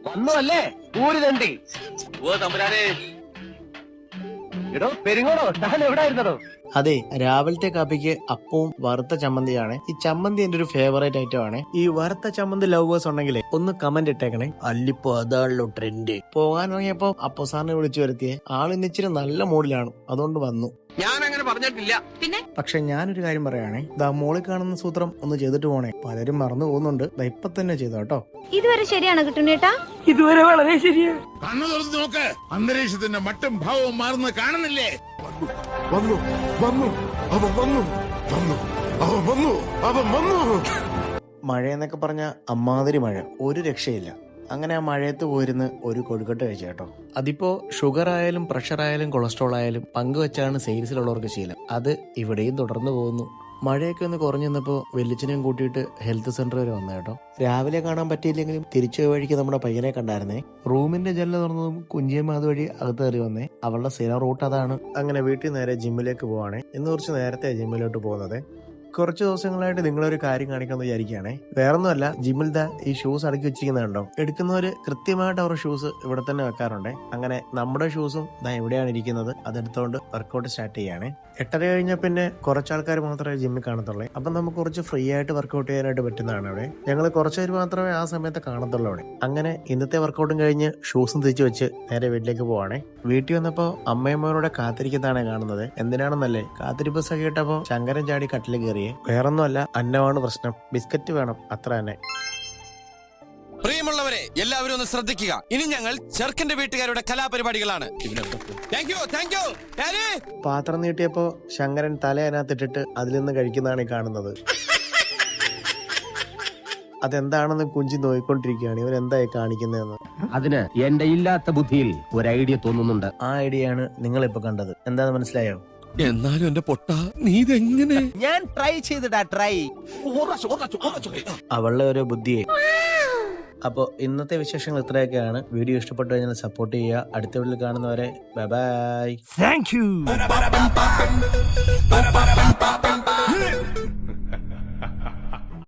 വന്നതല്ലേ ഊര് തണ്ടി. ഓ തമ്പുരാനെ. എടോ പെരിങ്ങോടോ, താൻ എവിടെ ആയിരുന്നോ? അതെ, രാവിലത്തെ കാപ്പിക്ക് അപ്പവും വറുത്ത ചമ്മന്തിയാണ്. ഈ ചമ്മന്തി എന്റെ ഒരു ഫേവറേറ്റ് ഐറ്റം ആണ്. ഈ വറുത്ത ചമ്മന്തി ലവേഴ്സ് ഉണ്ടെങ്കിലേ ഒന്ന് കമന്റ് ഇട്ടേക്കണേ. അല്ലിപ്പോ അതാണല്ലോ ട്രെൻഡ്. പോകാനിറങ്ങിയപ്പോ അപ്പോ സാറിനെ വിളിച്ചു വരുത്തിയേ. ആളിന്ന് ഇച്ചിരി നല്ല മൂഡിലാണ്, അതുകൊണ്ട് വന്നു. ഞാൻ അങ്ങനെ പറഞ്ഞിട്ടില്ല. പിന്നെ പക്ഷെ ഞാനൊരു കാര്യം പറയാണേ, ദാ മോളിൽ കാണുന്ന സൂത്രം ഒന്ന് ചെയ്തിട്ട് പോണേ. പലരും മറന്നു പോകുന്നുണ്ട്. ഇപ്പൊ തന്നെ ചെയ്തോ കേട്ടോ. ഇതുവരെ ശരിയാണ് കിട്ടുന്നേട്ടാ? ഇതുവരെ വളരെ ശരിയാ. കണ്ണു തുറന്ന് നോക്ക്, അന്തരീക്ഷത്തിന്റെ മട്ടും ഭാവവും മാറുന്ന കാണുന്നില്ലേ? വന്നു വന്നു അവൻ വന്നു വന്നു അവൻ വന്നു അവൻ വന്നു. മഴയെന്നൊക്കെ പറഞ്ഞ അമ്മാതിരി മഴ, ഒരു രക്ഷയില്ല. അങ്ങനെ ആ മഴയത്ത് പോയിരുന്ന് ഒരു കൊഴുക്കട്ട് കഴിച്ചു കേട്ടോ. അതിപ്പോ ഷുഗർ ആയാലും പ്രഷർ ആയാലും കൊളസ്ട്രോൾ ആയാലും പങ്കുവെച്ചാണ് സെയിൽസിലുള്ളവർക്ക് ശീലം. അത് ഇവിടെയും തുടർന്നു പോകുന്നു. മഴയൊക്കെ ഒന്ന് കുറഞ്ഞു നിന്നപ്പോ വെല്ലിച്ചനെയും കൂട്ടിയിട്ട് ഹെൽത്ത് സെന്റർ വരെ വന്നു കേട്ടോ. രാവിലെ കാണാൻ പറ്റിയില്ലെങ്കിലും തിരിച്ചു വഴിക്ക് നമ്മുടെ പയ്യനെ കണ്ടായിരുന്നേ. റൂമിന്റെ ജനൽ തുറന്നതും കുഞ്ചിയമ്മ അതുവഴി അകത്ത് കയറി വന്നേ. അവളുടെ സ്ഥിരം റൂട്ട് അതാണ്. അങ്ങനെ വീട്ടിൽ നേരെ ജിമ്മിലേക്ക് പോവാണേ. ഇന്ന് കുറച്ച് നേരത്തെ ജിമ്മിലോട്ട് പോകുന്നത്. കുറച്ച് ദിവസങ്ങളായിട്ട് നിങ്ങളൊരു കാര്യം കാണിക്കാമെന്ന് വിചാരിക്കുകയാണേ. വേറൊന്നുമല്ല, ജിമ്മിൽ ദാ ഈ ഷൂസ് അടുക്കി വെച്ചിരിക്കുന്നുണ്ടോ. എടുക്കുന്നവര് കൃത്യമായിട്ട് അവരുടെ ഷൂസ് ഇവിടെ തന്നെ വെക്കാറുണ്ട്. അങ്ങനെ നമ്മുടെ ഷൂസും ദാ എവിടെയാണ് ഇരിക്കുന്നത്, അതെടുത്തോണ്ട് വർക്കൗട്ട് സ്റ്റാർട്ട് ചെയ്യാണ്. 8:30 കഴിഞ്ഞാൽ പിന്നെ കുറച്ചാൾക്കാർ മാത്രമേ ജിമ്മിൽ കാണത്തുള്ളൂ. അപ്പം നമുക്ക് കുറച്ച് ഫ്രീ ആയിട്ട് വർക്കൗട്ട് ചെയ്യാനായിട്ട് പറ്റുന്നതാണ് അവിടെ. ഞങ്ങൾ കുറച്ച് പേര് മാത്രമേ ആ സമയത്ത് കാണത്തുള്ളൂ അവിടെ. അങ്ങനെ ഇന്നത്തെ വർക്കൗട്ടും കഴിഞ്ഞ് ഷൂസും തിരിച്ചു വെച്ച് നേരെ വീട്ടിലേക്ക് പോവാണേ. വീട്ടിൽ വന്നപ്പോ അമ്മയമ്മയോടെ കാത്തിരിക്കുന്നതാണ് കാണുന്നത്. എന്തിനാണെന്നല്ലേ, കാത്തിരിപ്പ് സഖി കേട്ടപ്പോ ശങ്കരൻ ചാടി കട്ടിൽ കയറിയേ. വേറൊന്നുമല്ല, അന്നമാണ് പ്രശ്നം. ബിസ്ക്കറ്റ് വേണം, അത്ര തന്നെ. പ്രിയമുള്ളവരെ, എല്ലാവരും ഒന്ന് ശ്രദ്ധിക്കുക. ഇനി ഞങ്ങൾ ചെറുക്കന്റെ വീട്ടുകാരുടെ കലാപരിപാടികളാണ്. പാത്രം നീട്ടിയപ്പോ ശങ്കരൻ തല അതിനകത്തിട്ടിട്ട് അതിൽ നിന്ന് കഴിക്കുന്നതാണ് ഈ കാണുന്നത്. അതെന്താണെന്ന് കുഞ്ചി നോയിക്കൊണ്ടിരിക്കുകയാണ്. ഇവരെന്തായി കാണിക്കുന്നതെന്ന്. അതിന് എന്റെ ഇല്ലാത്ത ബുദ്ധിയിൽ ഒരു ഐഡിയ തോന്നുന്നുണ്ട്. ആ ഐഡിയയാണ് നിങ്ങളിപ്പോ കണ്ടത്. എന്താന്ന് മനസ്സിലായോ? എന്നാലും എന്റെ പൊട്ട, നീ ഇതെങ്ങനെ? ഞാൻ ട്രൈ ചെയ്തിടാ, ട്രൈ. അവളുടെ ഒരു ബുദ്ധിയെ. അപ്പോൾ ഇന്നത്തെ വിശേഷങ്ങൾ ഇത്രയൊക്കെയാണ്. വീഡിയോ ഇഷ്ടപ്പെട്ടു കഴിഞ്ഞാൽ സപ്പോർട്ട് ചെയ്യുക. അടുത്ത വീഡിയോയിൽ കാണുന്നവരെ ബൈ ബൈ. Thank you.